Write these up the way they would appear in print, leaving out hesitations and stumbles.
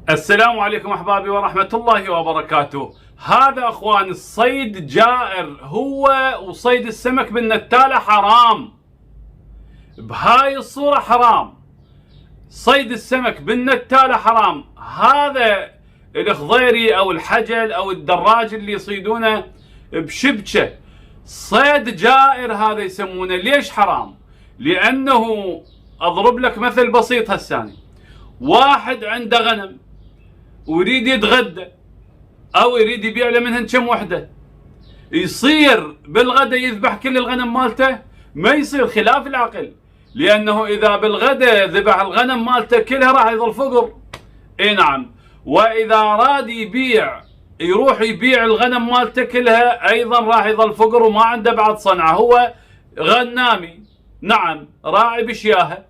السلام عليكم احبابي ورحمة الله وبركاته. هذا اخوان الصيد جائر، هو وصيد السمك بالنتالة حرام. بهاي الصورة حرام. صيد السمك بالنتالة حرام. هذا الخضيري او الحجل او الدراج اللي يصيدونه بشبكة صيد جائر، هذا يسمونه. ليش حرام؟ لانه اضرب لك مثل بسيط هساني. واحد عنده غنم ويريد يتغدى او يريد يبيع له منهن كم وحده، يصير بالغدا يذبح كل الغنم مالته؟ ما يصير، خلاف العقل. لانه اذا بالغدا ذبح الغنم مالته كلها راح يظل فقر. اي نعم. واذا راد يبيع يروح يبيع الغنم مالته كلها ايضا راح يظل فقر وما عنده بعد صنعه. هو غنامي، نعم، راعي بشياهه.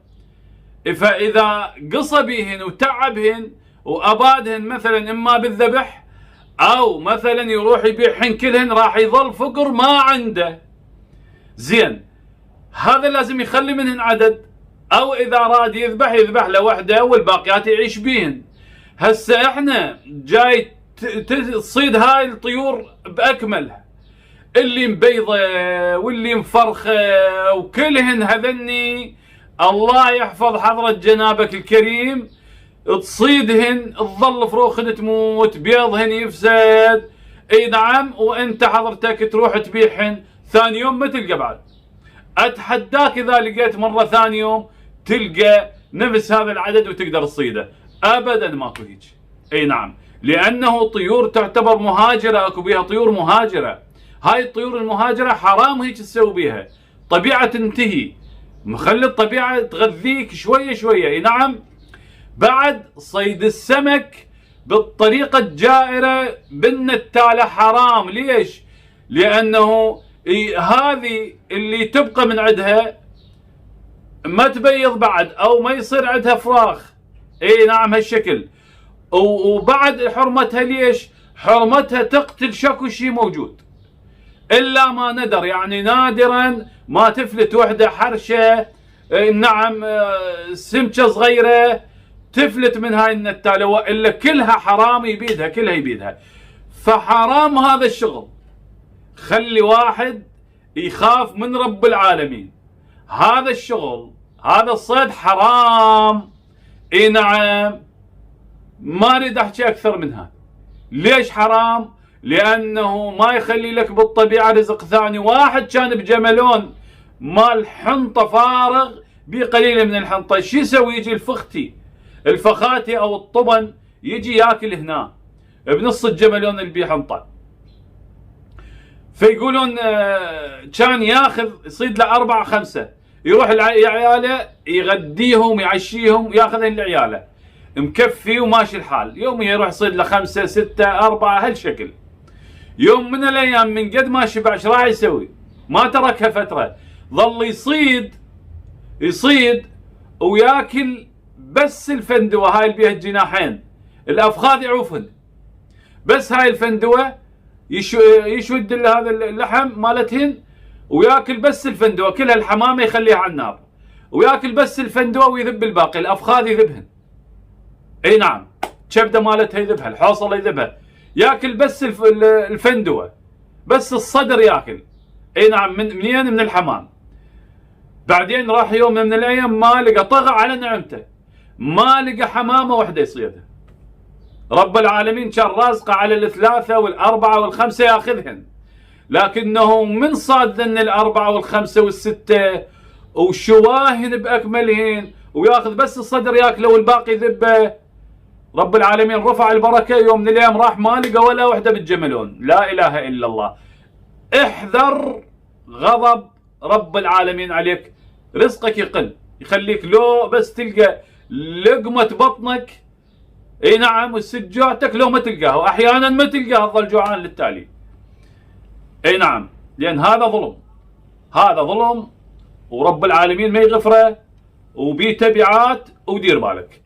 فاذا قصى بيهن وتعبهن وابادهن مثلا اما بالذبح او مثلا يروح يبيعهن كلهن، راح يظل فقر ما عنده. زين، هذا لازم يخلي منهن عدد، او اذا راد يذبح له وحده والباقيات يعيش بيهن. هسه احنا جاي تصيد هاي الطيور باكملها، اللي مبيضه واللي مفرخه وكلهن هذني الله يحفظ حضرة جنابك الكريم، تصيدهن تظل فروخن تموت، بيضهن يفسد. اي نعم. وانت حضرتك تروح تبيعهن ثاني يوم ما تلقى بعد. اتحداك اذا لقيت مره ثاني يوم تلقى نفس هذا العدد وتقدر تصيده. ابدا ماكو هيك. اي نعم. لانه طيور تعتبر مهاجره، اكو بيها طيور مهاجره. هاي الطيور المهاجره حرام هيك تسوي بيها. طبيعه تنتهي، مخلي الطبيعه تغذيك شويه شويه. اي نعم. بعد صيد السمك بالطريقة الجائرة بالنتالة حرام. ليش؟ لأنه هذه اللي تبقى من عندها ما تبيض بعد أو ما يصير عندها فراخ. اي نعم هالشكل. وبعد حرمتها. ليش؟ حرمتها تقتل شكو شيء موجود، إلا ما ندر. يعني نادرا ما تفلت وحدة حرشة، نعم، سمكة صغيرة تفلت من هاي النتالة، والا كلها حرام يبيدها، كلها يبيدها. فحرام هذا الشغل. خلي واحد يخاف من رب العالمين. هذا الشغل، هذا الصيد حرام. اي نعم. ما اريد احكي اكثر من هذا. ليش حرام؟ لانه ما يخلي لك بالطبيعة رزق ثاني. واحد كان بجملون مال حنطة فارغ بقليل من الحنطة، شو يسوي؟ يجي الفخاتي او الطبن يجي ياكل هنا بنص الجملون اللي بحنطه. فيقولون كان ياخذ يصيد له 4 5، يروح لعياله يغديهم يعشيهم وياخذهم لعياله، مكفي وماشي الحال. يوم يروح يصيد له 5 6 4 هالشكل. يوم من الايام من قد ما شبع ايش راح يسوي؟ ما تركها فتره، ظل يصيد وياكل بس الفندوة هاي اللي بيها الجناحين، الافخاذ يعوفن. بس هاي الفندوة يشود هذا اللحم مالتهن وياكل بس الفندوة، كلها الحمامة يخليها على النار وياكل بس الفندوة ويذب الباقي، الافخاذ يذبهن. اي نعم. كبدة مالتها يذبها، الحوصلة يذبها، ياكل بس الفندوة، بس الصدر ياكل. اي نعم. منين؟ من الحمام. بعدين راح يوم من الايام ما لقى، طغى على نعمته، ما لقى حمامة وحدة يصيدها. رب العالمين كان رازقه على ال3 وال4 وال5 ياخذهن، لكنه من صاد ذن ال4 وال5 وال6 وشواهن باكملهن وياخذ بس الصدر ياكله والباقي ذبه. رب العالمين رفع البركة. يوم من الايام راح ما لقى ولا وحدة بالجملون. لا اله الا الله. احذر غضب رب العالمين عليك. رزقك يقل، يخليك لو بس تلقى لقمة بطنك، اي نعم، وسجاتك لو ما تلقاها، واحيانا ما تلقاها تظل جوعان للتالي. اي نعم. لان هذا ظلم، هذا ظلم ورب العالمين ما يغفره وبيه تبعات. ودير بالك.